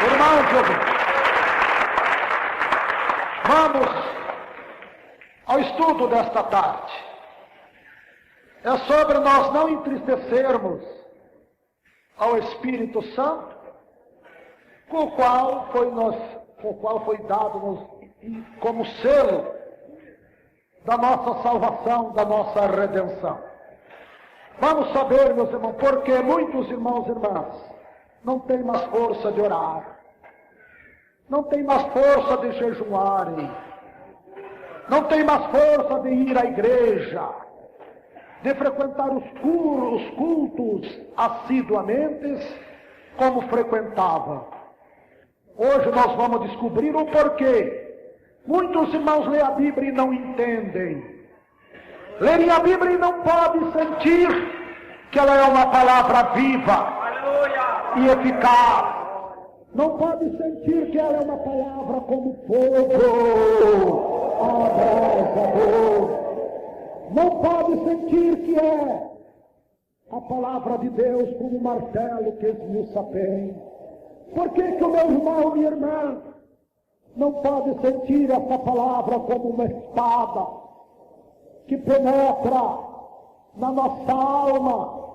Irmãos, vamos ao estudo desta tarde. É sobre nós não entristecermos ao Espírito Santo, com o qual foi dado-nos como selo da nossa salvação, da nossa redenção. Vamos saber, meus irmãos, porque muitos irmãos e irmãs não têm mais força de orar, não têm mais força de jejuarem, não têm mais força de ir à igreja, de frequentar os cultos assiduamente como frequentava. Hoje nós vamos descobrir o porquê. Muitos irmãos leem a Bíblia e não entendem. Lerem a Bíblia e não podem sentir que ela é uma palavra viva e eficaz. Não podem sentir que ela é uma palavra como fogo. Abraçador. Não pode sentir que é a palavra de Deus como um martelo que esmiuça bem. Por que o meu irmão, minha irmã, não pode sentir essa palavra como uma espada que penetra na nossa alma,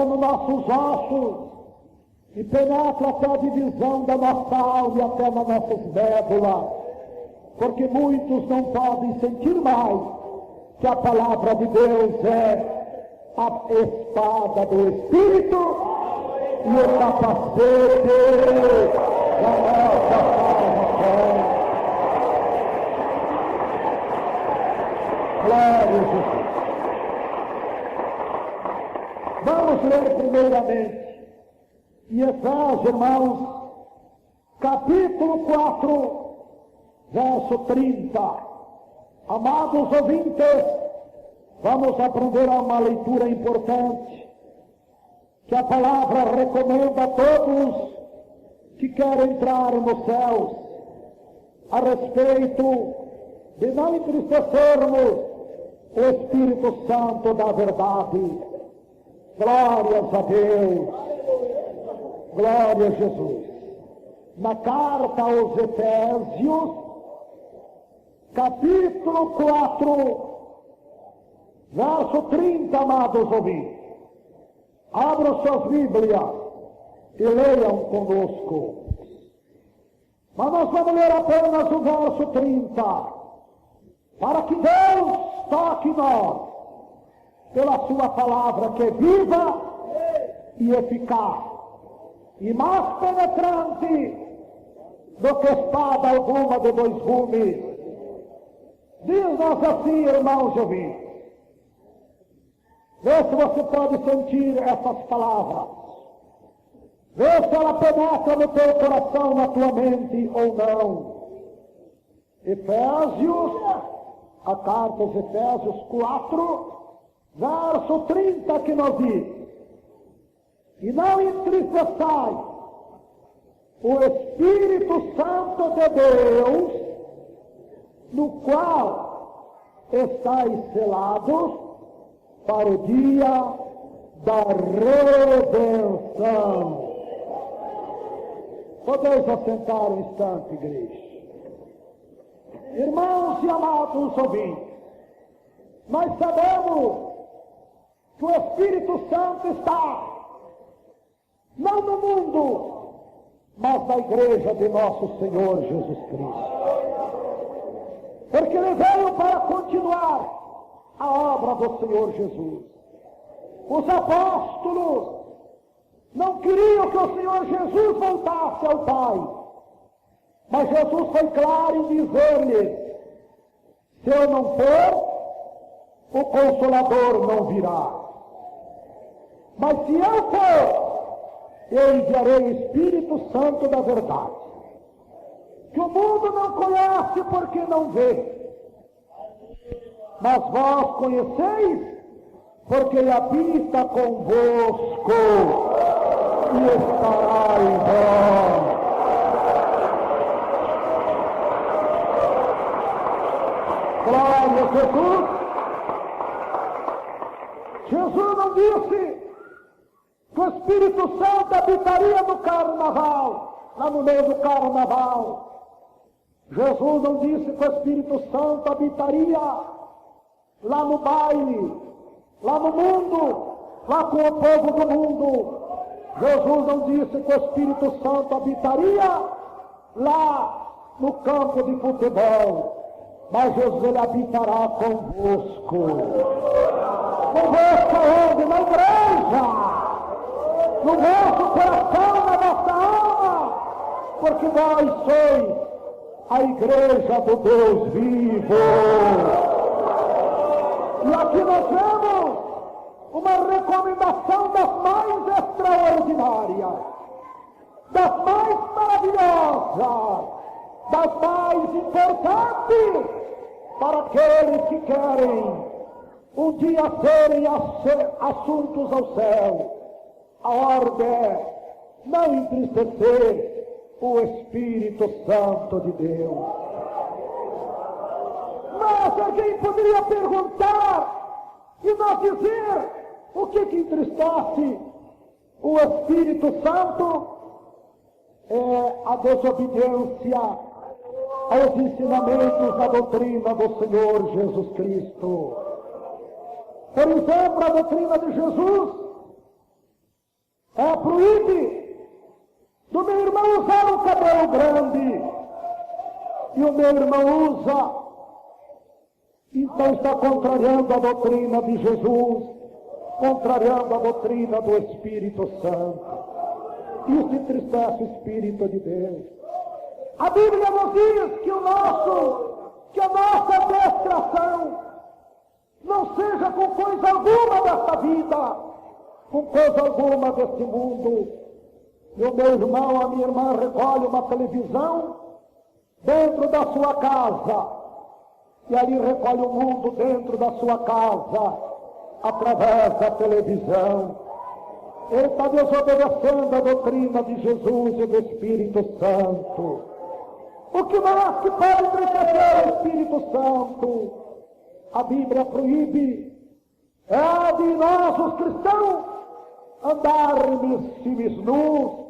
nos nossos ossos, e penetra até a divisão da nossa alma e até nas nossas médulas? Porque muitos não podem sentir mais que a palavra de Deus é a espada do Espírito e o capacete da nossa salvação. Glória a Jesus. Vamos ler primeiramente em Efésios, irmãos, capítulo 4, verso 30. Amados ouvintes, vamos aprender uma leitura importante, que a palavra recomenda a todos que querem entrar nos céus, a respeito de não entristecermos o Espírito Santo da verdade. Glórias a Deus, glória a Jesus. Na carta aos Efésios, capítulo 4, verso 30, amados ouvintes. Abram suas Bíblias e leiam conosco. Mas nós vamos ler apenas o verso 30, para que Deus toque em nós, pela sua palavra que é viva e eficaz, e mais penetrante do que espada alguma de dois gumes. Diz-nos assim, irmãos ouvintes. Vê se você pode sentir essas palavras. Vê se ela penetra no teu coração, na tua mente ou não. Efésios, a carta aos Efésios 4, verso 30 que nos diz: e não entristeçais o Espírito Santo de Deus, no qual estáis selados para o dia da redenção. Podeis assentar um instante, igreja. Irmãos e amados ouvintes, nós sabemos que o Espírito Santo está não no mundo, mas na igreja de nosso Senhor Jesus Cristo. Porque ele veio para continuar a obra do Senhor Jesus. Os apóstolos não queriam que o Senhor Jesus voltasse ao Pai, mas Jesus foi claro em dizer-lhes: se eu não for, o Consolador não virá. Mas se eu for, eu enviarei o Espírito Santo da verdade, que o mundo não conhece porque não vê, mas vós conheceis porque habita convosco e estará em vós. Glória a Jesus. Jesus disse que o Espírito Santo habitaria no carnaval. lá no meio do carnaval. Jesus não disse que o Espírito Santo habitaria lá no baile, lá no mundo, lá com o povo do mundo. Jesus não disse que o Espírito Santo habitaria lá no campo de futebol, mas Jesus, ele habitará convosco. Convosco onde? Na igreja, no vosso coração, na vossa alma, porque vós sois a igreja do Deus vivo. E aqui nós vemos uma recomendação das mais extraordinárias, das mais maravilhosas, das mais importantes para aqueles que querem um dia serem assuntos ao céu. A ordem é não entristecer o Espírito Santo de Deus. Mas alguém poderia perguntar e nós dizer o que entristece o Espírito Santo? É a desobediência aos ensinamentos da doutrina do Senhor Jesus Cristo. Por exemplo, a doutrina de Jesus proíbe do meu irmão usar um cabelo grande, e o meu irmão usa, então está contrariando a doutrina de Jesus, contrariando a doutrina do Espírito Santo. Isso entristece o Espírito de Deus. A Bíblia nos diz que a nossa adestração não seja com coisa alguma desta vida, com coisa alguma deste mundo. E o meu irmão, a minha irmã recolhe uma televisão dentro da sua casa, e ali recolhe o mundo dentro da sua casa, através da televisão. Ele está desobedecendo a doutrina de Jesus e do Espírito Santo. O que mais que pode entristecer o Espírito Santo? A Bíblia proíbe de nós, os cristãos, andarmos nus,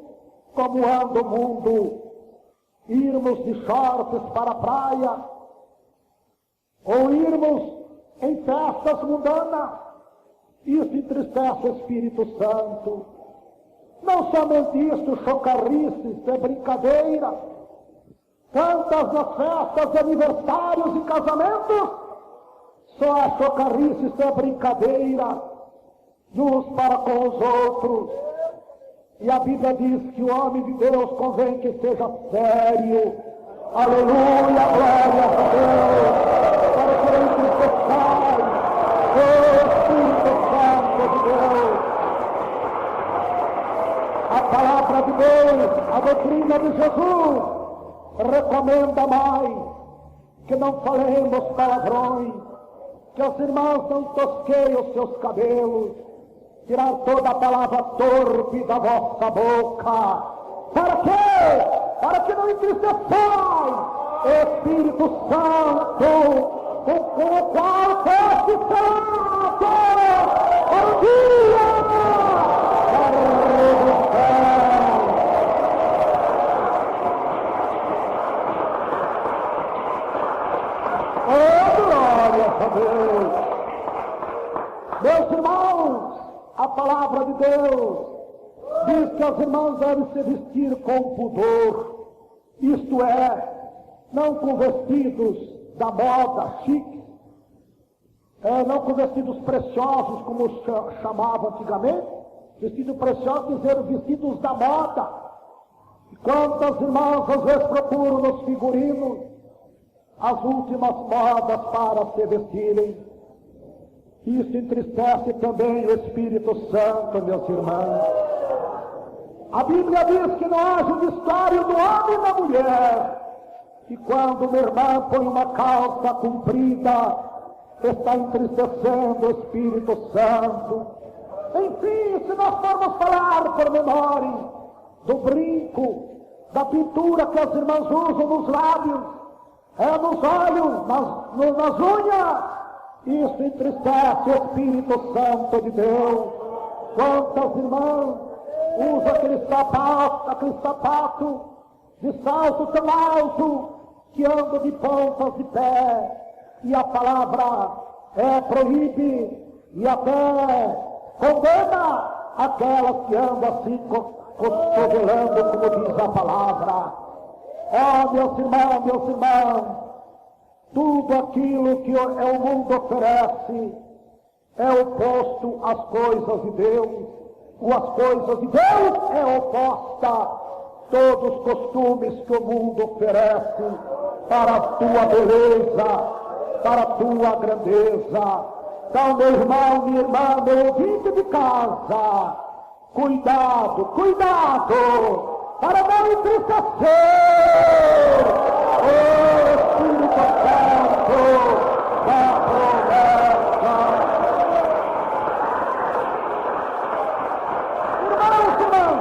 como anda o mundo, irmos de shorts para a praia, ou irmos em festas mundanas. Isso entristece o Espírito Santo. Não somente isso, chocarrices, é brincadeira. Tantas nas festas, aniversários e casamentos, só a chocarrices é brincadeira, uns para com os outros. E a Bíblia diz que o homem de Deus convém que seja sério. Aleluia, glória a Deus, para que ele entristeçai o Espírito Santo de Deus. A palavra de Deus, a doutrina de Jesus, recomenda mais que não falemos palavrões, que os irmãos não tosqueiem os seus cabelos, tirar toda a palavra torpe da vossa boca. Para quê? Para que não entristeçais o Espírito Santo, com o qual foste selado para o dia da redenção. Oh, glória a Deus! Meus irmãos, a palavra de Deus diz que os irmãos devem se vestir com pudor, isto é, não com vestidos da moda chique, não com vestidos preciosos, como chamavam antigamente. Vestidos preciosos dizer vestidos da moda. E quantas irmãs às vezes procuram nos figurinos as últimas modas para se vestirem. Isso entristece também o Espírito Santo, meus irmãos. A Bíblia diz que não haja um mistério do homem e da mulher. E quando uma irmã põe uma calça comprida, está entristecendo o Espírito Santo. Enfim, se nós formos falar pormenores do brinco, da pintura que as irmãs usam nos lábios, nos olhos, nas unhas, isso entristece o Espírito Santo de Deus. Quantas irmãs usam aquele sapato de salto tão alto que ando de pontas de pé, e a palavra proíbe e até condena aquelas que andam assim cotovelando, como diz a palavra. Ó, meus irmãos, tudo aquilo que o mundo oferece é oposto às coisas de Deus. As coisas de Deus é oposta. Todos os costumes que o mundo oferece para a tua beleza, para a tua grandeza. Então, meu irmão, minha irmã, meu ouvinte de casa, cuidado, para não entristecer o Espírito Santo da promessa. Irmãos,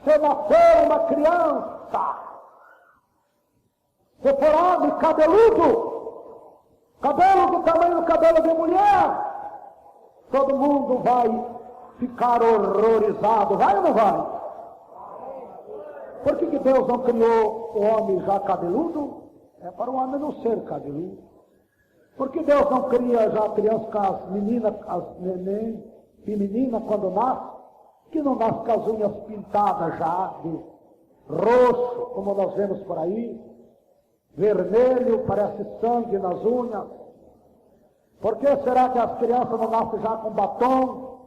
se nascer uma criança, se for homem cabeludo, cabelo do tamanho do cabelo de mulher, todo mundo vai ficar horrorizado, vai ou não vai? Por que Deus não criou o homem já cabeludo? É para o homem não ser cabeludo. Por que Deus não cria já a criança com as meninas, as neném e menina quando nasce, que não nasce com as unhas pintadas já de roxo, como nós vemos por aí, vermelho, parece sangue nas unhas? Por que será que as crianças não nascem já com batom,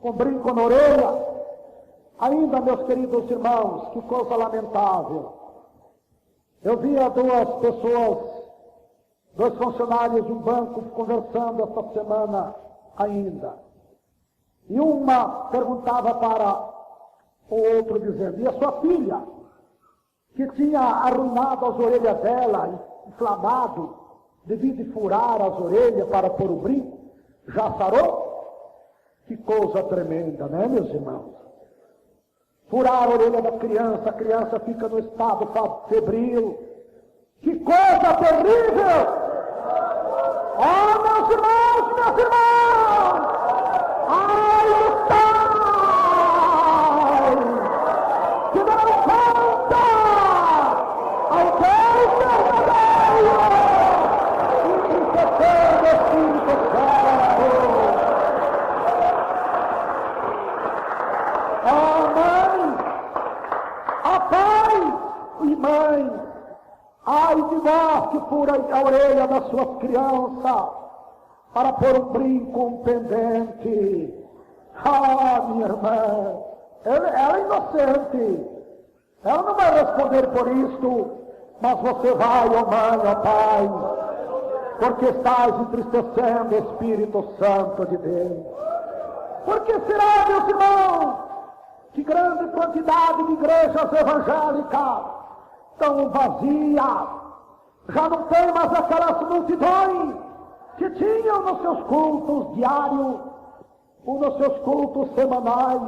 com brinco na orelha? Ainda, meus queridos irmãos, que coisa lamentável. Eu via dois funcionários de um banco conversando esta semana ainda. E uma perguntava para o outro dizendo, e a sua filha, que tinha arruinado as orelhas dela, inflamado, devido a furar as orelhas para pôr o brinco, já sarou? Que coisa tremenda, né, meus irmãos? Furar a orelha da criança, a criança fica no estado febril. Que coisa terrível! Oh, meus irmãos! Ai, pai! Que não conta ao Deus verdadeiro! Entristecendo o Espírito Santo! Pai e mãe, ai de nós que fura a orelha das suas crianças para pôr um brinco, um pendente. Ah, minha irmã, ela é inocente, ela não vai responder por isto, mas você vai, ó mãe, ó pai, porque estás entristecendo o Espírito Santo de Deus. Por que será, meus irmãos, que grande quantidade de igrejas evangélicas estão vazias? Já não tem mais aquelas multidões que tinham nos seus cultos diários ou nos seus cultos semanais.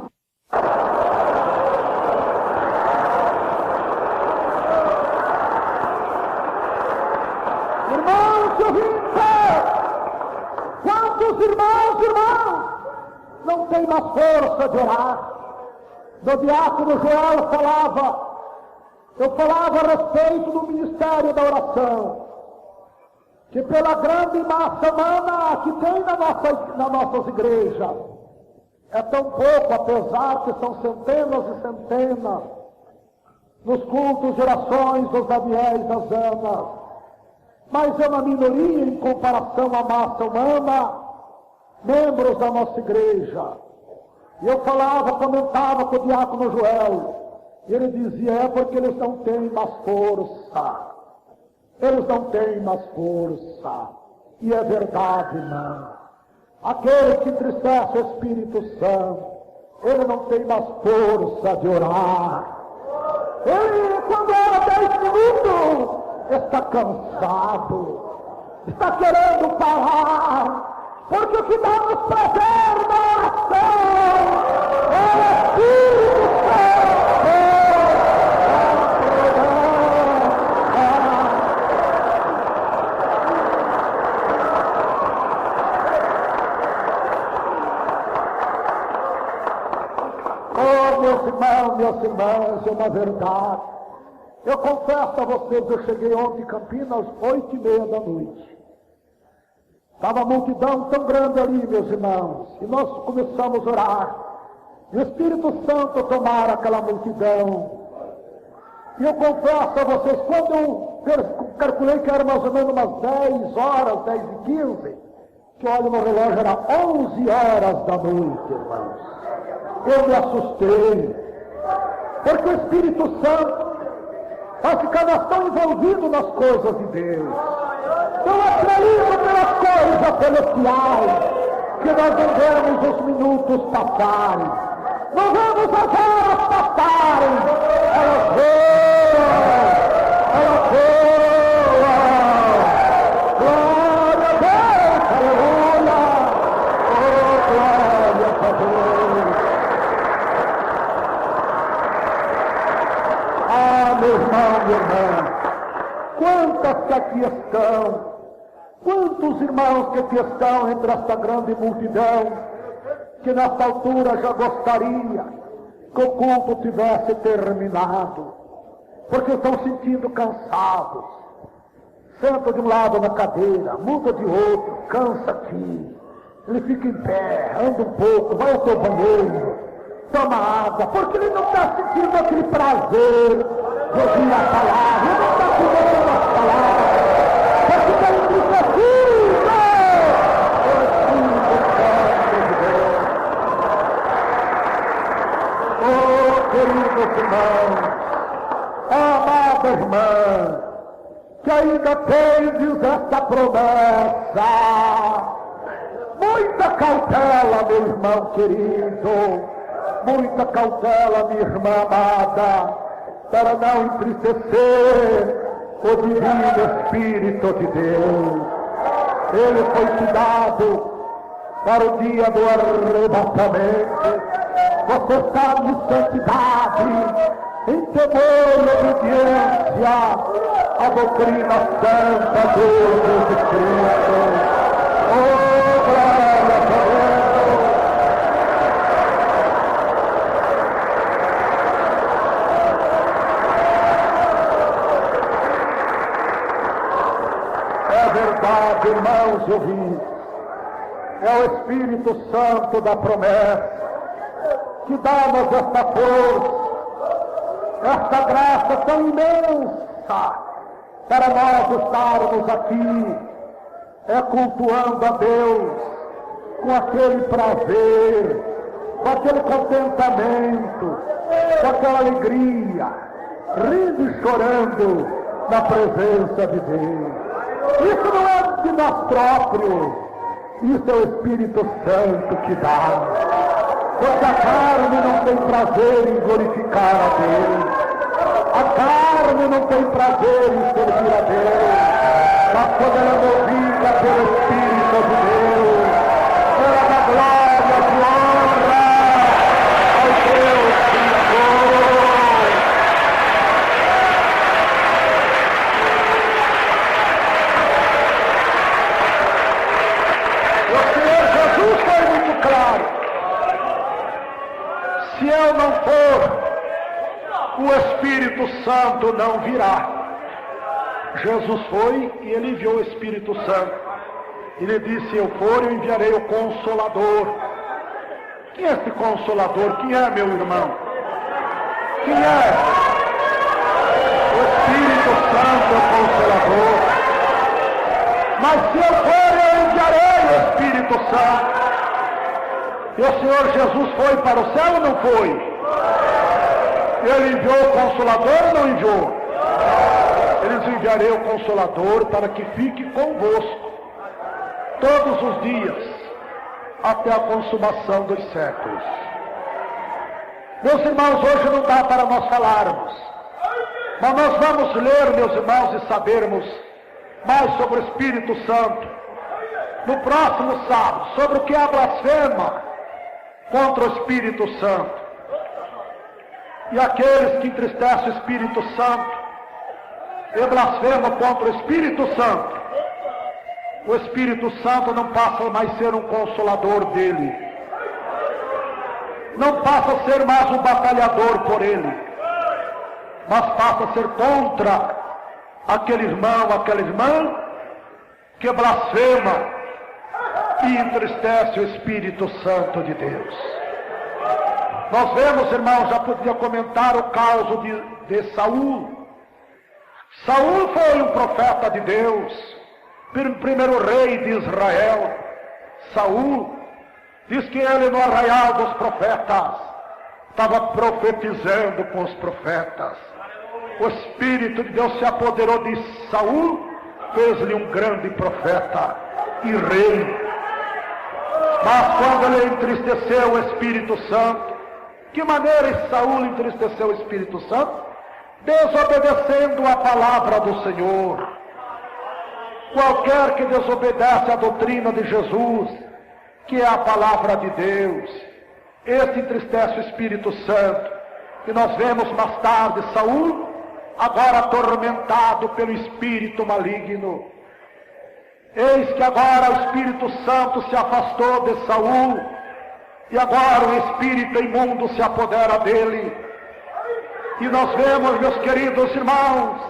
Irmãos e ouvintes, quantos irmãos não têm mais força de orar? Do diácono Joel eu falava a respeito do ministério da oração, que pela grande massa humana que tem na nossas igrejas, é tão pouco, apesar que são centenas e centenas, nos cultos de orações dos Daniéis, das Anas, mas é uma minoria em comparação à massa humana, membros da nossa igreja. E eu comentava com o diácono Joel, e ele dizia, é porque eles não têm mais força. Eles não têm mais força. E é verdade, irmão. Aquele que entristece o Espírito Santo, ele não tem mais força de orar. Ele, quando ora 10 minutos, está cansado, está querendo parar. Porque o que dá nos prazer na oração é o Espírito Santo. Oh, meus irmãos, minhas irmãs, é uma verdade. Eu confesso a vocês, eu cheguei ontem em Campinas às 8h30 da noite. Estava uma multidão tão grande ali, meus irmãos, e nós começamos a orar. E o Espírito Santo tomara aquela multidão. E eu confesso a vocês, quando eu calculei que era mais ou menos umas 10 horas, 10h15, que olho no relógio, era 11 horas da noite, irmãos. Eu me assustei, porque o Espírito Santo vai ficando tão envolvido nas coisas de Deus. Eu acredito pelas coisas celestiais, que nós não vemos os minutos passarem, não vemos as horas passarem, elas voam, elas voam. Glória a Deus, aleluia, oh glória a Deus. Ah, meu irmão, minha irmã, quantas que aqui estão, quantos irmãos que aqui estão entre esta grande multidão, que nesta altura já gostaria que o culto tivesse terminado, porque estão sentindo cansados, senta de um lado na cadeira, muda de outro, cansa aqui, ele fica em pé, anda um pouco, vai ao seu banheiro, toma água, porque ele não está sentindo aquele prazer de ouvir a palavra, ele não está sentindo as palavras, porque está entristecido. Oh, queridos irmãos, amada irmã, que ainda tendes esta promessa, muita cautela, meu irmão querido, muita cautela, minha irmã amada, para não entristecer o divino Espírito de Deus. Ele foi te dado para o dia do arrebatamento. Você está em santidade, em temor e obediência à doutrina santa de Jesus Cristo. Oh, glória a Deus! É verdade, irmãos e ouvintes, é o Espírito Santo da promessa que dá-nos esta força, esta graça tão imensa, para nós estarmos aqui, cultuando a Deus, com aquele prazer, com aquele contentamento, com aquela alegria, rindo e chorando na presença de Deus. Isso não é de nós próprios, isso é o Espírito Santo que dá. Porque a carne não tem prazer em glorificar a Deus. A carne não tem prazer em servir a Deus. Mas quando ela é movida pelo Espírito de Deus, ela dá glória e honra ao Deus Criador. O Senhor Jesus foi muito claro. Se eu não for, o Espírito Santo não virá. Jesus foi e ele enviou o Espírito Santo. Ele disse, se eu for, eu enviarei o Consolador. Quem é esse Consolador? Quem é, meu irmão? Quem é? O Espírito Santo é o Consolador. Mas se eu for, eu enviarei o Espírito Santo. E o Senhor Jesus foi para o céu ou não foi? Ele enviou o Consolador ou não enviou? Eles enviarei o Consolador para que fique convosco todos os dias, até a consumação dos séculos. Meus irmãos, hoje não dá para nós falarmos, mas nós vamos ler, meus irmãos, e sabermos mais sobre o Espírito Santo no próximo sábado, sobre o que é a blasfema contra o Espírito Santo. E aqueles que entristecem o Espírito Santo e blasfemam contra o Espírito Santo, o Espírito Santo não passa mais a ser um consolador dele. não passa a ser mais um batalhador por ele, mas passa a ser contra aquele irmão, aquela irmã que blasfema e entristece o Espírito Santo de Deus. Nós vemos, irmãos, já podia comentar o caso de Saul. Saul foi um profeta de Deus, primeiro rei de Israel. Saul diz que ele no arraial dos profetas estava profetizando com os profetas. O Espírito de Deus se apoderou de Saul, fez-lhe um grande profeta e rei. Mas quando ele entristeceu o Espírito Santo, que maneira Saul entristeceu o Espírito Santo? Desobedecendo a palavra do Senhor. Qualquer que desobedece à doutrina de Jesus, que é a palavra de Deus, esse entristece o Espírito Santo. E nós vemos mais tarde Saul, agora atormentado pelo espírito maligno. Eis que agora o Espírito Santo se afastou de Saul, e agora o espírito imundo se apodera dele. E nós vemos, meus queridos irmãos,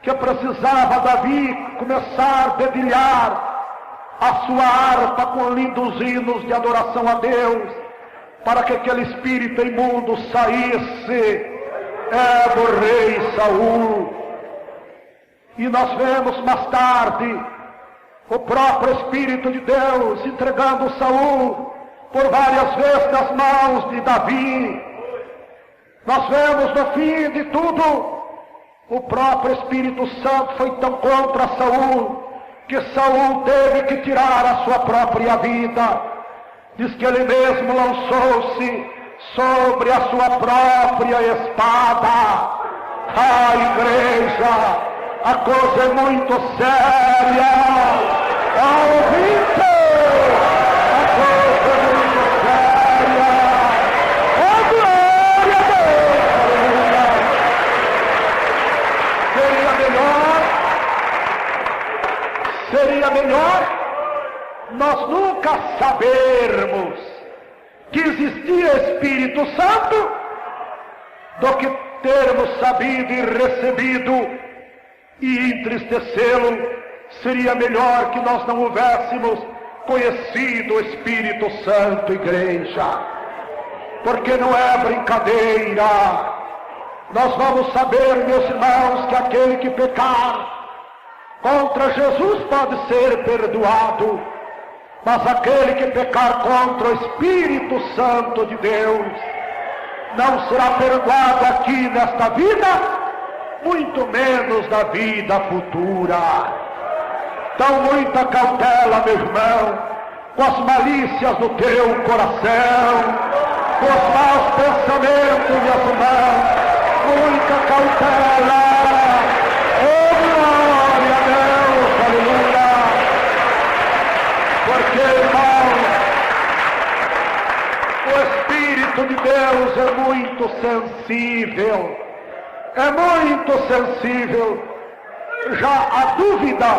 que precisava Davi começar a dedilhar a sua harpa com lindos hinos de adoração a Deus, para que aquele espírito imundo saísse do rei Saul. E nós vemos mais tarde o próprio Espírito de Deus entregando Saul por várias vezes nas mãos de Davi. Nós vemos no fim de tudo, o próprio Espírito Santo foi tão contra Saul, que Saul teve que tirar a sua própria vida. Diz que ele mesmo lançou-se sobre a sua própria espada. Ah, igreja, a coisa é muito séria. Ah, ouvinte, a coisa é muito séria. Oh, glória a Deus! Seria melhor nós nunca sabermos que existia Espírito Santo do que termos sabido e recebido e entristecê-lo. Seria melhor que nós não houvéssemos conhecido o Espírito Santo, igreja, porque não é brincadeira. Nós vamos saber, meus irmãos, que aquele que pecar contra Jesus pode ser perdoado, mas aquele que pecar contra o Espírito Santo de Deus não será perdoado aqui nesta vida, muito menos na vida futura. Então, muita cautela, meu irmão, com as malícias do teu coração, com os maus pensamentos, minhas irmãs, muita cautela. Oh, glória a Deus, aleluia. Porque, irmão, o Espírito de Deus é muito sensível. É muito sensível. Já a dúvida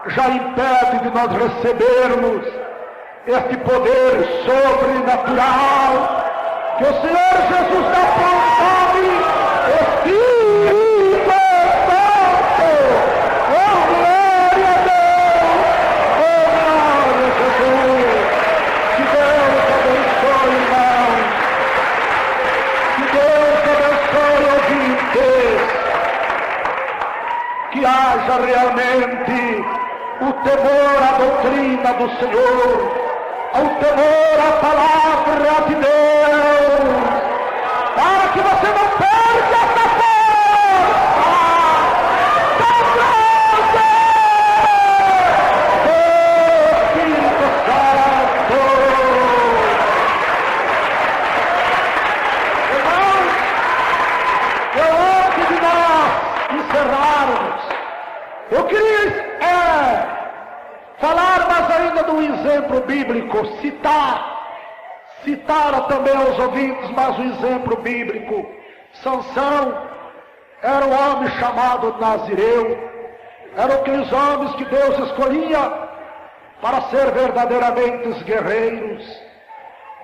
já impede de nós recebermos este poder sobrenatural que o Senhor Jesus dá para o Espírito Santo. Oh, glória a Deus! Oh, glória a Jesus! Que Deus abençoe, irmãos! Que Deus abençoe, ouvintes! Que haja realmente o temor à doutrina do Senhor, o temor à palavra de Deus, para que você não perca essa força tão grande do Espírito Santo. Irmãos, antes de nós encerrarmos, eu queria falar mais ainda de um exemplo bíblico, citar também aos ouvintes mais um exemplo bíblico. Sansão era um homem chamado Nazireu, eram aqueles homens que Deus escolhia para ser verdadeiramente guerreiros.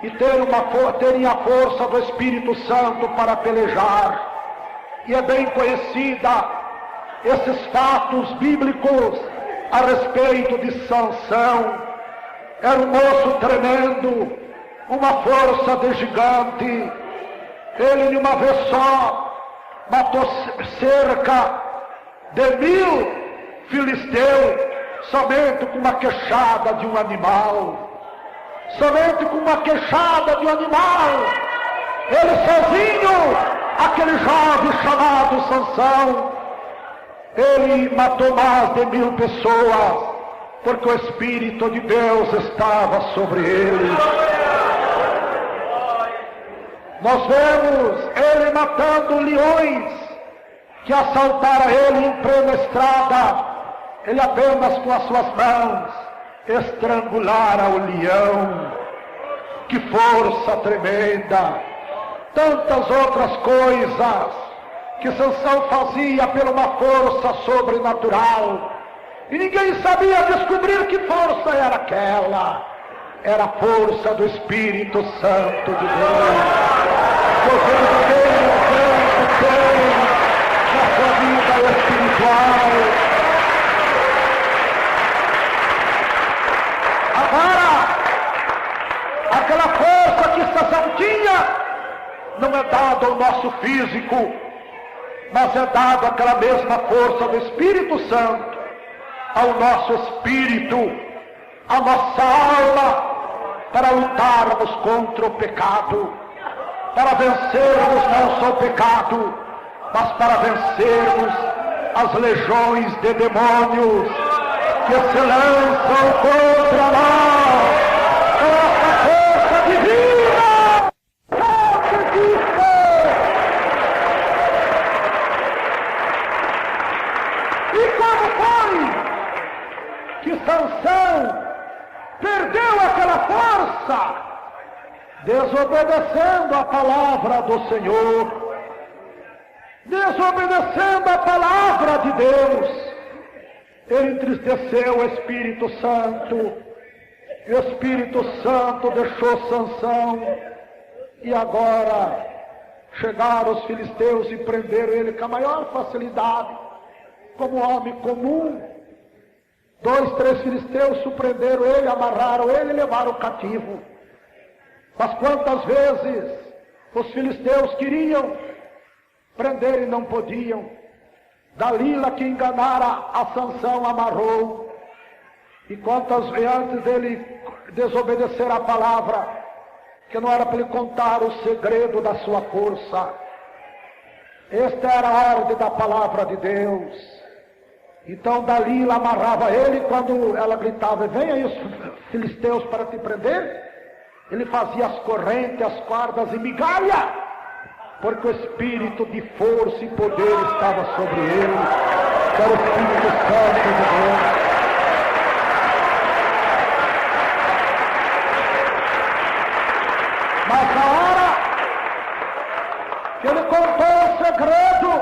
e terem a força do Espírito Santo para pelejar. E é bem conhecida esses fatos bíblicos a respeito de Sansão. Era um moço tremendo, uma força de gigante. Ele de uma vez só matou cerca de 1000 filisteus, somente com uma queixada de um animal. Somente com uma queixada de um animal. Ele sozinho, aquele jovem chamado Sansão, ele matou mais de 1000 pessoas, porque o Espírito de Deus estava sobre ele. Nós vemos ele matando leões que assaltaram ele em plena estrada. Ele apenas com as suas mãos estrangulara o leão. Que força tremenda! Tantas outras coisas que Sansão fazia por uma força sobrenatural. E ninguém sabia descobrir que força era aquela. Era a força do Espírito Santo de Deus. Você tem na sua vida espiritual. Agora, aquela força que Sansão tinha não é dada ao nosso físico, mas é dada aquela mesma força do Espírito Santo ao nosso espírito, à nossa alma, para lutarmos contra o pecado, para vencermos não só o pecado, mas para vencermos as legiões de demônios que se lançam contra nós. Essa força divina existe. E como foi que Sansão perdeu aquela força? Desobedecendo a palavra do Senhor, desobedecendo a palavra de Deus. Ele entristeceu o Espírito Santo, e o Espírito Santo deixou Sansão, e agora chegaram os filisteus e prenderam ele com a maior facilidade, como homem comum. 2, 3 filisteus surpreenderam ele, amarraram ele e levaram cativo. Mas quantas vezes os filisteus queriam prender e não podiam. Dalila, que enganara a Sansão, amarrou. E quantas vezes antes dele desobedecer a palavra, que não era para ele contar o segredo da sua força. Esta era a ordem da palavra de Deus. Então Dalila amarrava ele, quando ela gritava: vem aí os filisteus para te prender, ele fazia as correntes, as cordas e migalha, porque o Espírito de força e poder estava sobre ele, que era o Espírito Santo de Deus. Mas na hora que ele contou o segredo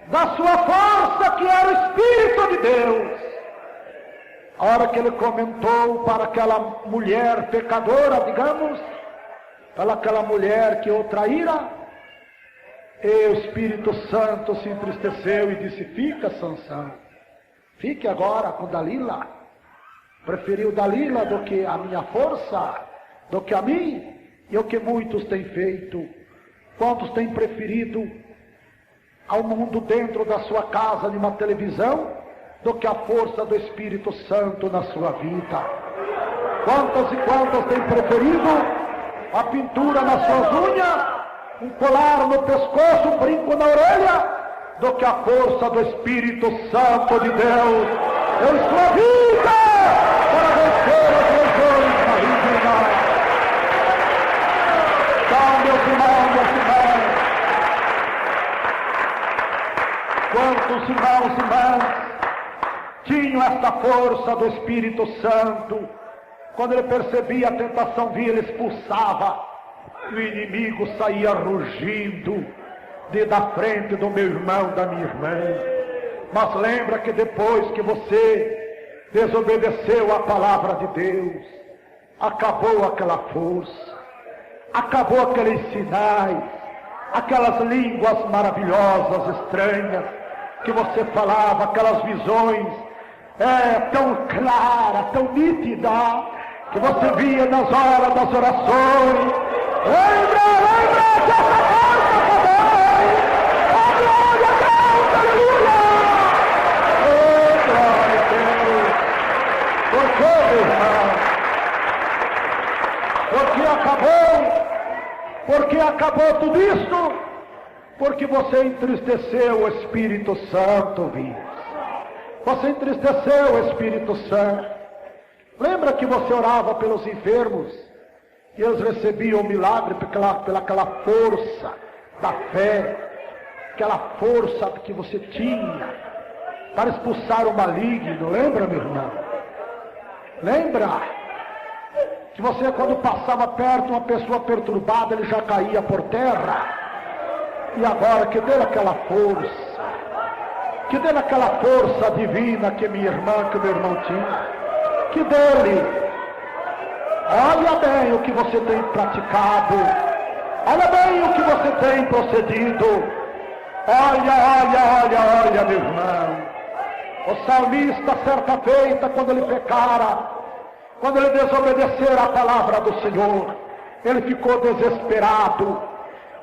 da sua força, que era o Espírito de Deus, a hora que ele comentou para aquela mulher pecadora, digamos, para aquela mulher que o traíra, e o Espírito Santo se entristeceu e disse: fica, Sansão, fique agora com Dalila. Preferiu Dalila do que a minha força, do que a mim, e o que muitos têm feito. Quantos têm preferido ao mundo dentro da sua casa, de uma televisão, do que a força do Espírito Santo na sua vida? Quantas e quantas têm preferido a pintura nas suas unhas, um colar no pescoço, um brinco na orelha, do que a força do Espírito Santo de Deus em sua vida, para vencer as legiões malignas? Então, meus irmãos, quantos irmãos e irmãs tinham esta força do Espírito Santo? Quando ele percebia a tentação vir, ele expulsava, e o inimigo saía rugindo da frente do meu irmão, da minha irmã. Mas lembra que depois que você desobedeceu a palavra de Deus, acabou aquela força, acabou aqueles sinais, aquelas línguas maravilhosas, estranhas, que você falava, aquelas visões, tão clara, tão nítida, que você via nas horas das orações. Lembra que essa força acabou! Oh, glória a Deus, aleluia! Oh, glória a Deus! Por que, meu irmão? Porque acabou tudo isso? Porque você entristeceu o Espírito Santo, viu? Você entristeceu o Espírito Santo. Lembra que você orava pelos enfermos? E eles recebiam o milagre pelaquela força da fé, aquela força que você tinha para expulsar o maligno. Lembra, meu irmão? Lembra? Que você, quando passava perto de uma pessoa perturbada, ele já caía por terra. E agora, que dele aquela força, que dele aquela força divina que minha irmã, que meu irmão tinha, que dele. Olha bem o que você tem praticado, olha bem o que você tem procedido. Olha, meu irmão. O salmista, certa feita, quando ele pecara, quando ele desobedecer a palavra do Senhor, ele ficou desesperado.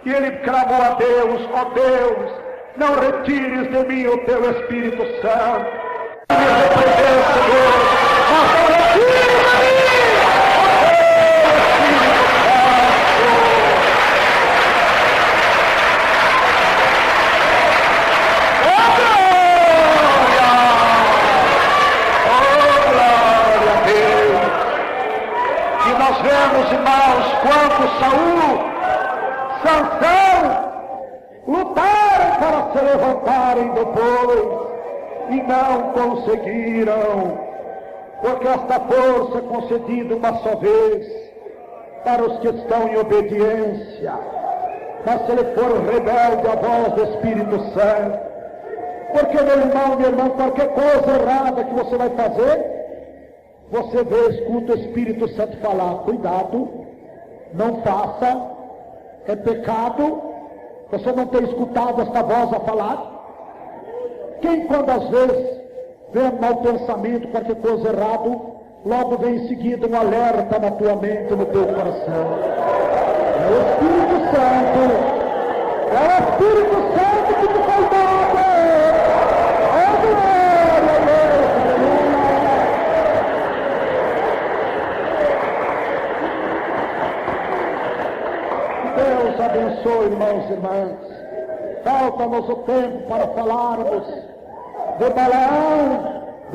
E ele clamou a Deus: ó Deus, não retires de mim o teu Espírito Santo. Me repreendeu, Senhor, mas não retires de mim o teu Espírito Santo. Oh, glória a Deus. E nós vemos, irmãos, quanto Sansão lutaram para se levantarem depois e não conseguiram, porque esta força é concedida uma só vez para os que estão em obediência. Mas se ele for rebelde à voz do Espírito Santo, porque, meu irmão, minha irmã, qualquer coisa errada que você vai fazer, você vê, escuta o Espírito Santo falar: cuidado, não faça. É pecado. Você não tem escutado esta voz a falar? Quem, quando às vezes vê um mau pensamento, qualquer coisa errada, logo vem em seguida um alerta na tua mente, no teu coração? É o Espírito Santo. É o Espírito Santo que te foi dado. Oh, glória a Deus. Deus abençoe, irmãos e irmãs. Falta-nos o tempo para falarmos de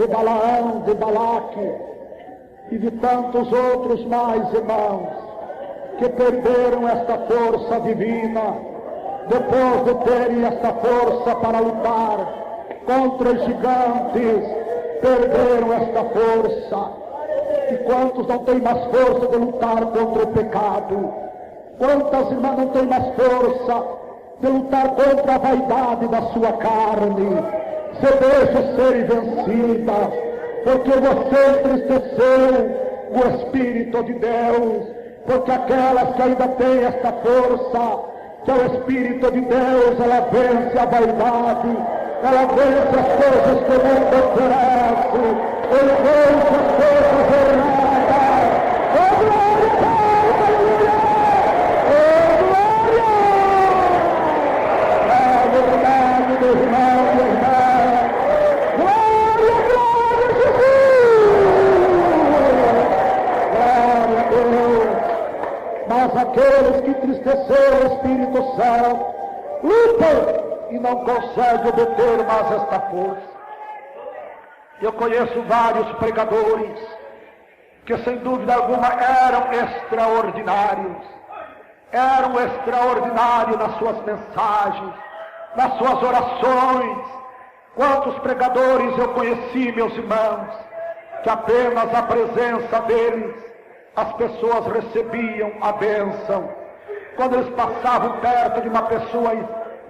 Balaão, de Balaque e de tantos outros mais, irmãos, que perderam esta força divina, depois de terem esta força para lutar contra os gigantes, perderam esta força. E quantos não têm mais força de lutar contra o pecado? Quantas irmãs não têm mais força de lutar contra a vaidade da sua carne? Se deixa ser vencida, porque você entristeceu o Espírito de Deus. Porque aquelas que ainda têm esta força, que é o Espírito de Deus, ela vence a vaidade, ela vence as coisas que o mundo oferece, ele vence as coisas erradas. Oh, glória a Deus, aleluia! Oh, glória! É verdade, meu irmão, minha irmã. Glória, glória a Jesus! Glória a Deus! Mas aqueles que entristeceram o Espírito Santo lutam e não conseguem obter mais esta força. Eu conheço vários pregadores que, sem dúvida alguma, eram extraordinários nas suas mensagens, nas suas orações. Quantos pregadores eu conheci, meus irmãos, que apenas a presença deles as pessoas recebiam a bênção. Quando eles passavam perto de uma pessoa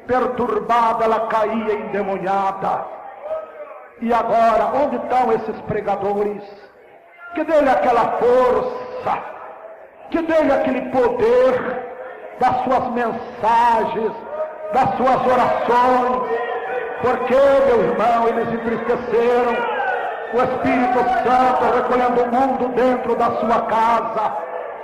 perturbada, ela caía endemoniada. E agora, onde estão esses pregadores? Que dele aquela força, força, que dê-lhe aquele poder das suas mensagens, das suas orações, porque, meu irmão, eles entristeceram o Espírito Santo, recolhendo o mundo dentro da sua casa,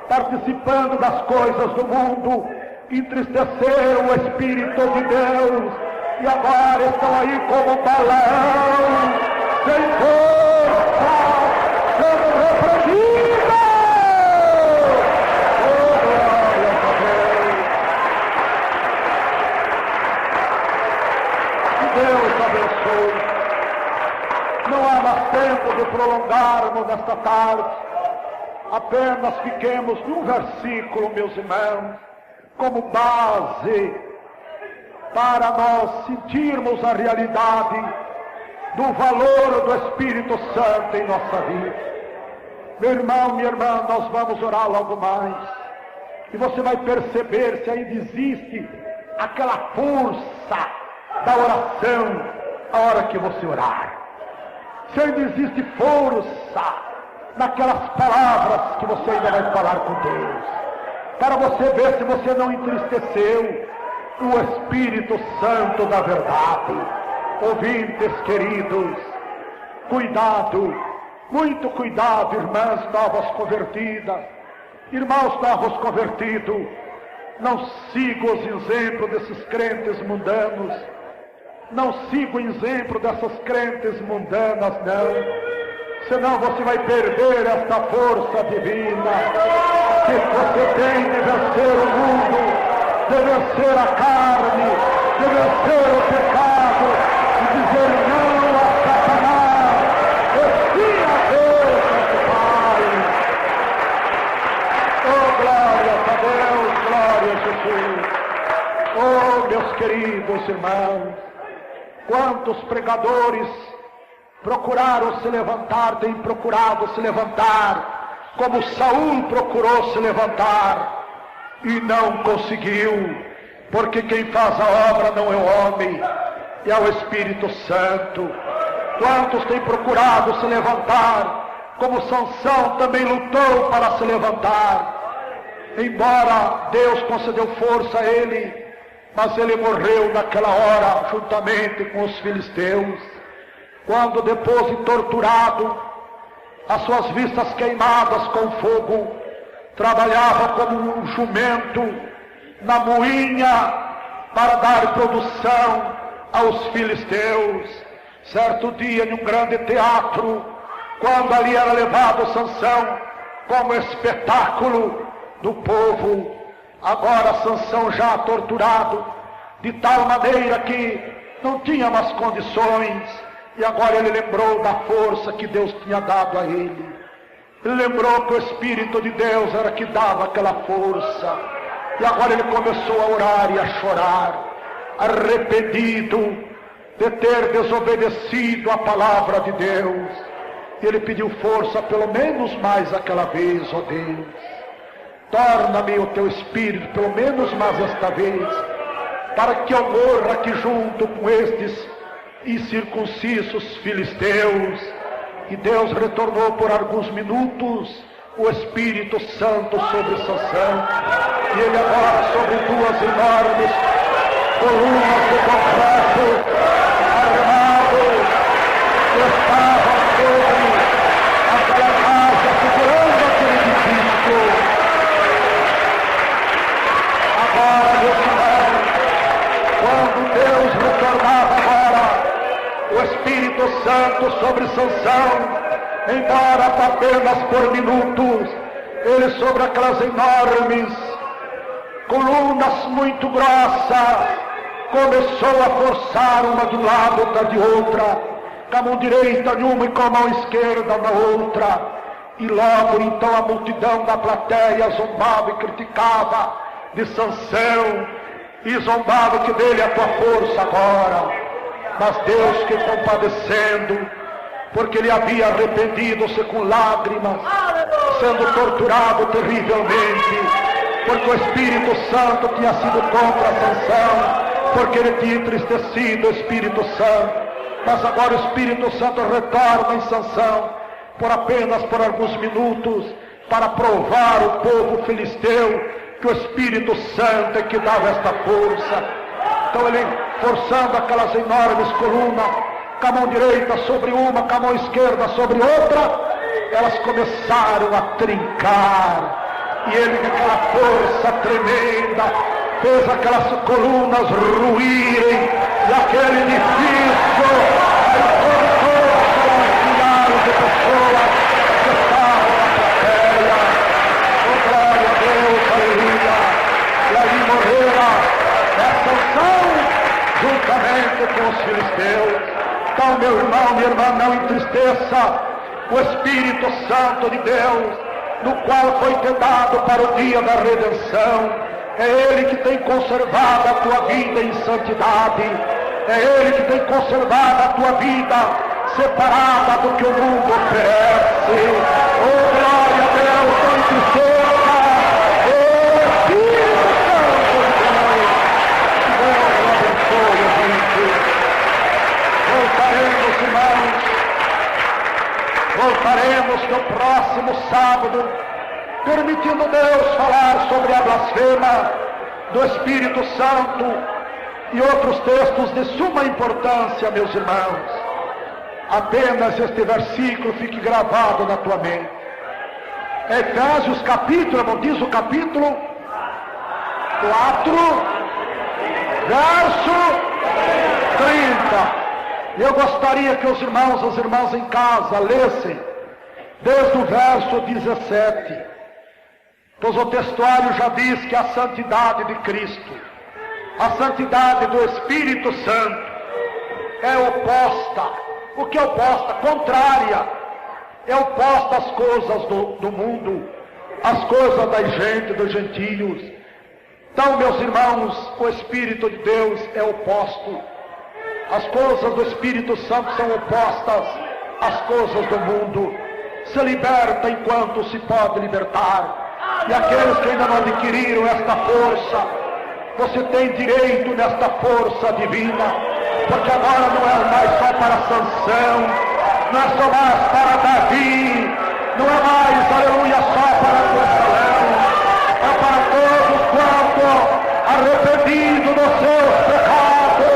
participando das coisas do mundo, entristeceram o Espírito de Deus, e agora estão aí como um balão, sem força, sendo repreendidos. Oh, glória a Deus! Que Deus abençoe. Não há mais tempo de prolongarmos nesta tarde. Apenas fiquemos num versículo, meus irmãos, como base para nós sentirmos a realidade do valor do Espírito Santo em nossa vida. Meu irmão, minha irmã, nós vamos orar logo mais. E você vai perceber se ainda existe aquela força da oração a hora que você orar. Se ainda existe força naquelas palavras que você ainda vai falar com Deus, para você ver se você não entristeceu o Espírito Santo da verdade. Ouvintes queridos, cuidado, muito cuidado, irmãs novas convertidas, irmãos novos convertidos, não sigam os exemplos desses crentes mundanos, não siga o exemplo dessas crentes mundanas, não. Senão você vai perder esta força divina que você tem de vencer o mundo, de vencer a carne, de vencer o pecado, e dizer não a Satanás, e sim a Deus, nosso Pai. Oh, glória a Deus, glória a Jesus. Oh, meus queridos irmãos, quantos pregadores procuraram se levantar, têm procurado se levantar, como Saul procurou se levantar, e não conseguiu, porque quem faz a obra não é o homem, é o Espírito Santo. Quantos têm procurado se levantar, como Sansão também lutou para se levantar, embora Deus concedeu força a ele, mas ele morreu naquela hora, juntamente com os filisteus, quando depois de torturado, as suas vistas queimadas com fogo, trabalhava como um jumento na moinha para dar produção aos filisteus. Certo dia, em um grande teatro, quando ali era levado Sansão como espetáculo do povo, agora Sansão já torturado, de tal maneira que não tinha mais condições, e agora ele lembrou da força que Deus tinha dado a ele. Ele lembrou que o Espírito de Deus era que dava aquela força. E agora ele começou a orar e a chorar, arrependido de ter desobedecido a palavra de Deus. Ele pediu força pelo menos mais aquela vez, ó Deus. Torna-me o teu Espírito pelo menos mais esta vez, para que eu morra aqui junto com estes incircuncisos filisteus. E Deus retornou por alguns minutos o Espírito Santo sobre Sansão, e ele agora sobre duas enormes colunas de concreto armados que estavam sobre aquela casa, segurando aquele edifício. Agora, meus irmãos, quando Deus retornava agora o Espírito Santo sobre Sansão, embora apenas por minutos, ele sobre aquelas enormes colunas muito grossas, começou a forçar uma de um lado, outra de outra, com a mão direita em uma e com a mão esquerda na outra, e logo então a multidão da plateia zombava e criticava de Sansão, e zombava que dele a tua força agora. Mas Deus, que compadecendo, porque ele havia arrependido-se com lágrimas, sendo torturado terrivelmente, porque o Espírito Santo tinha sido contra Sansão, porque ele tinha entristecido o Espírito Santo. Mas agora o Espírito Santo retorna em Sansão, por apenas por alguns minutos, para provar o povo filisteu que o Espírito Santo é que dava esta força. Então ele, forçando aquelas enormes colunas, com a mão direita sobre uma, com a mão esquerda sobre outra, elas começaram a trincar. E ele, com aquela força tremenda, fez aquelas colunas ruírem, e aquele edifício, aí todas aquelas milhares de pessoas que estavam na plateia, oh glória a Deus, aleluia, e ali morreram essa unção juntamente com os filisteus. Então, meu irmão, minha irmã, não entristeça o Espírito Santo de Deus, no qual foi te dado para o dia da redenção. É Ele que tem conservado a tua vida em santidade. É Ele que tem conservado a tua vida separada do que o mundo oferece. Oh, glória a Deus, não entristeça o Espírito Santo de Deus. Deus abençoe a gente. Voltaremos, irmãos. Voltaremos no próximo sábado, permitindo Deus falar sobre a blasfema do Espírito Santo e outros textos de suma importância, meus irmãos. Apenas este versículo fique gravado na tua mente. Efésios capítulo, diz o capítulo 4, verso 30. Eu gostaria que os irmãos e as irmãs em casa lessem desde o verso 17, pois o textuário já diz que a santidade de Cristo, a santidade do Espírito Santo é oposta. O que é oposta? Contrária. É oposta às coisas do mundo, às coisas da gente, dos gentios. Então, meus irmãos, o Espírito de Deus é oposto. As coisas do Espírito Santo são opostas às coisas do mundo. Se liberta enquanto se pode libertar. E aqueles que ainda não adquiriram esta força, você tem direito nesta força divina, porque agora não é mais só para Sansão, não é só mais para Davi, não é mais, aleluia, só para Absalão, é para todos quanto arrependido dos seus pecados,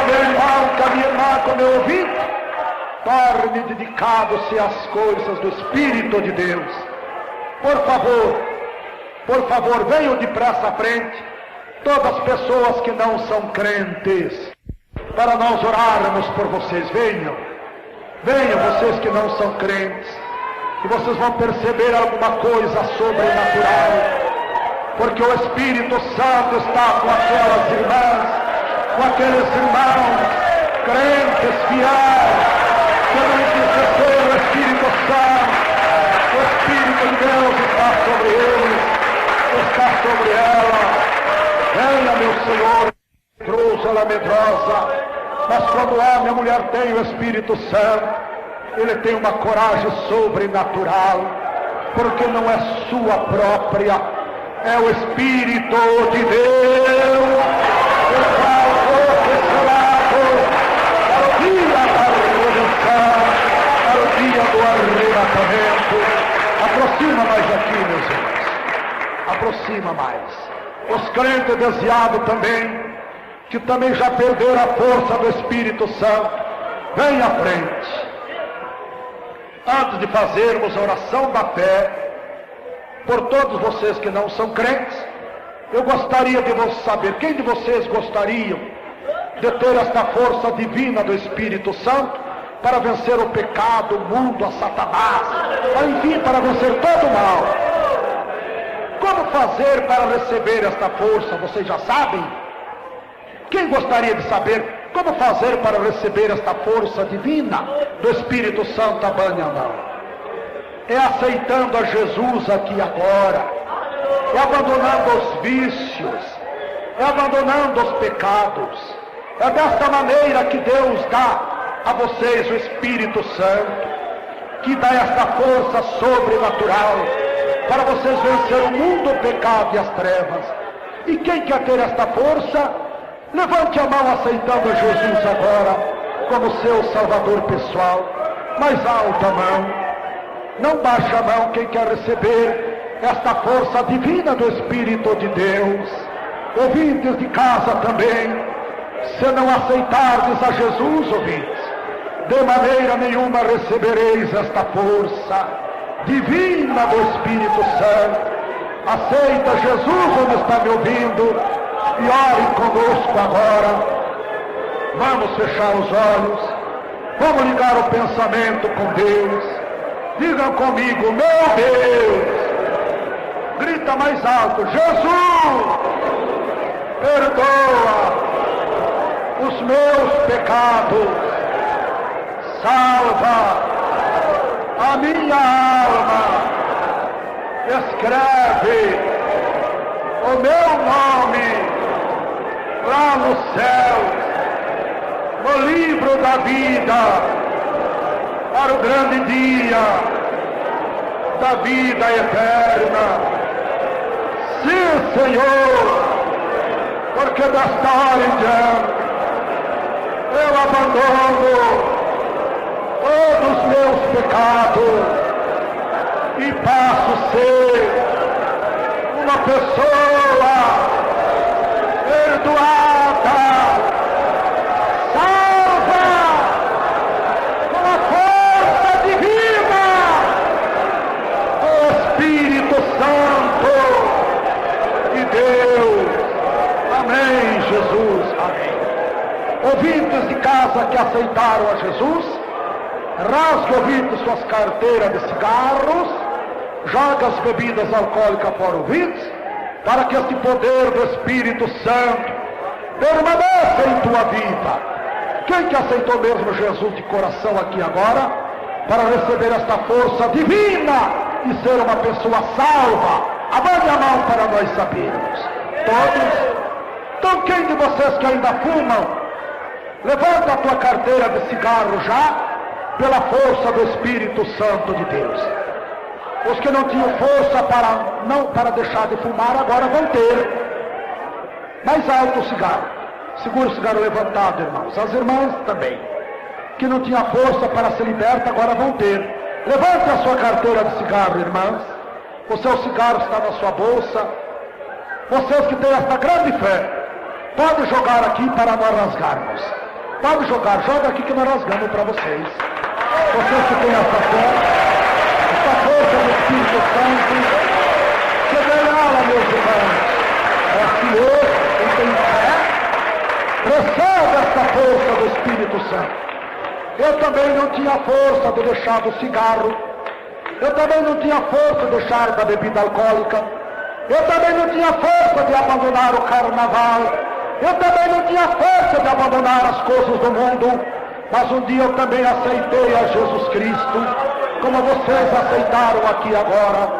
meu irmão, que a minha irmã, como eu ouvi, torne dedicado-se às coisas do Espírito de Deus. Por favor, venham depressa à frente, todas as pessoas que não são crentes, para nós orarmos por vocês. Venham vocês que não são crentes, e vocês vão perceber alguma coisa sobrenatural, porque o Espírito Santo está com aquelas irmãs, com aqueles irmãos crentes, fiéis, que não entristeceram o Espírito Santo. O Espírito de Deus está sobre eles, está sobre ela. Venha, meu Senhor, trouxa ela medrosa, mas quando o homem e a mulher têm o Espírito Santo, ele tem uma coragem sobrenatural, porque não é sua própria, é o Espírito de Deus, o qual foi selado para o dia da redenção, para o dia do arrebatamento. Aproxima mais aqui, meus irmãos, aproxima mais. Os crentes desviados também, que também já perderam a força do Espírito Santo, vem à frente. Antes de fazermos a oração da fé, por todos vocês que não são crentes, eu gostaria de saber, quem de vocês gostariam de ter esta força divina do Espírito Santo para vencer o pecado, o mundo, a Satanás, enfim, para vencer todo o mal? Como fazer para receber esta força? Vocês já sabem? Quem gostaria de saber como fazer para receber esta força divina do Espírito Santo? Abane a mão. É aceitando a Jesus aqui agora, é abandonando os vícios, é abandonando os pecados. É desta maneira que Deus dá a vocês o Espírito Santo, que dá esta força sobrenatural para vocês vencer o mundo, o pecado e as trevas. E quem quer ter esta força, levante a mão aceitando a Jesus agora como seu Salvador pessoal. Mais alta a mão. Não baixe a mão quem quer receber esta força divina do Espírito de Deus. Ouvintes de casa também, se não aceitardes a Jesus, ouvintes, de maneira nenhuma recebereis esta força divina do Espírito Santo. Aceita Jesus onde está me ouvindo e ore conosco agora. Vamos fechar os olhos, vamos ligar o pensamento com Deus. Digam comigo, meu Deus. Grita mais alto, Jesus, perdoa os meus pecados, salva a minha alma, escreve o meu nome lá no céu, no livro da vida, para o grande dia da vida eterna. Sim, Senhor, porque desta hora em diante eu abandono todos os meus pecados e passo a ser uma pessoa perdoada, salva com a força divina do Espírito Santo de Deus. Amém, Jesus, amém. Ouvintes de casa que aceitaram a Jesus, rasgue, ouvintes, suas carteiras de cigarros, joga as bebidas alcoólicas fora, ouvintes, para que este poder do Espírito Santo permaneça em tua vida. Quem que aceitou mesmo Jesus de coração aqui agora, para receber esta força divina e ser uma pessoa salva? Abane a mão para nós sabermos. Todos? Então quem de vocês que ainda fumam, levanta a tua carteira de cigarro já, pela força do Espírito Santo de Deus. Os que não tinham força para deixar de fumar, agora vão ter. Mais alto o cigarro. Segura o cigarro levantado, irmãos. As irmãs também, que não tinham força para ser liberta, agora vão ter. Levante a sua carteira de cigarro, irmãs. O seu cigarro está na sua bolsa. Vocês que têm esta grande fé, pode jogar aqui para nós rasgarmos. Pode jogar, joga aqui que nós rasgamos para vocês. Vocês que têm essa fé, essa força do Espírito Santo, cheguei lá, meus irmãos. É assim hoje, quem tem fé, recebe essa força do Espírito Santo. Eu também não tinha força de deixar do cigarro. Eu também não tinha força de deixar da bebida alcoólica. Eu também não tinha força de abandonar o carnaval. Eu também não tinha força de abandonar as coisas do mundo. Mas um dia eu também aceitei a Jesus Cristo, como vocês aceitaram aqui agora.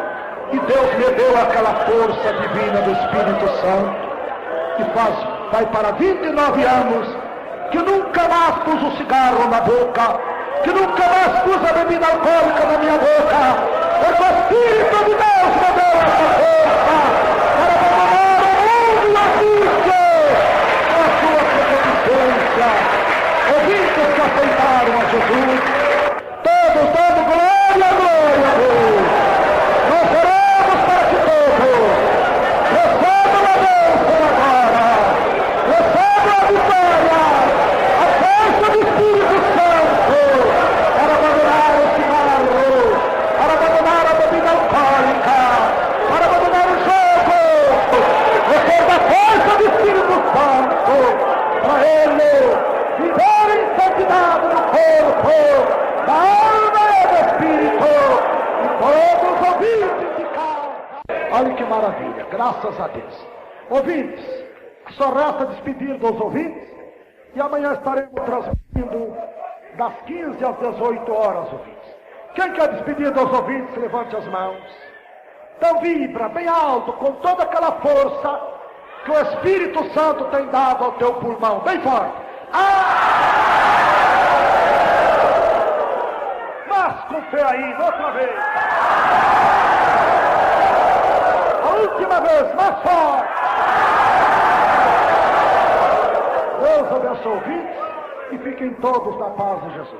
E Deus me deu aquela força divina do Espírito Santo. E vai para 29 anos, que nunca mais pus o cigarro na boca, que nunca mais pus a bebida alcoólica na minha boca. Porque o Espírito de Deus me deu essa força para abandonar o mundo e a vícia, a sua concupiscência. Ouvintes que aceitaram a Jesus, todos dando glória, glória a Deus. Nós oramos para que todos recebam a bênção agora, recebam a vitória, a força do Espírito Santo, para abandonar o cigarro, para abandonar a bebida alcoólica, para abandonar o jogo. Receba a força do Espírito Santo para ele viver em santidade no corpo, na alma e no espírito, e todos os ouvintes de casa. Olha que maravilha, graças a Deus. Ouvintes, só resta despedir dos ouvintes, e amanhã estaremos transmitindo das 15 às 18 horas, ouvintes. Quem quer despedir dos ouvintes, levante as mãos. Então vibra bem alto, com toda aquela força que o Espírito Santo tem dado ao teu pulmão, bem forte. Mas com fé ainda, outra vez. última vez, mais forte. Deus abençoe ouvintes e fiquem todos na paz de Jesus.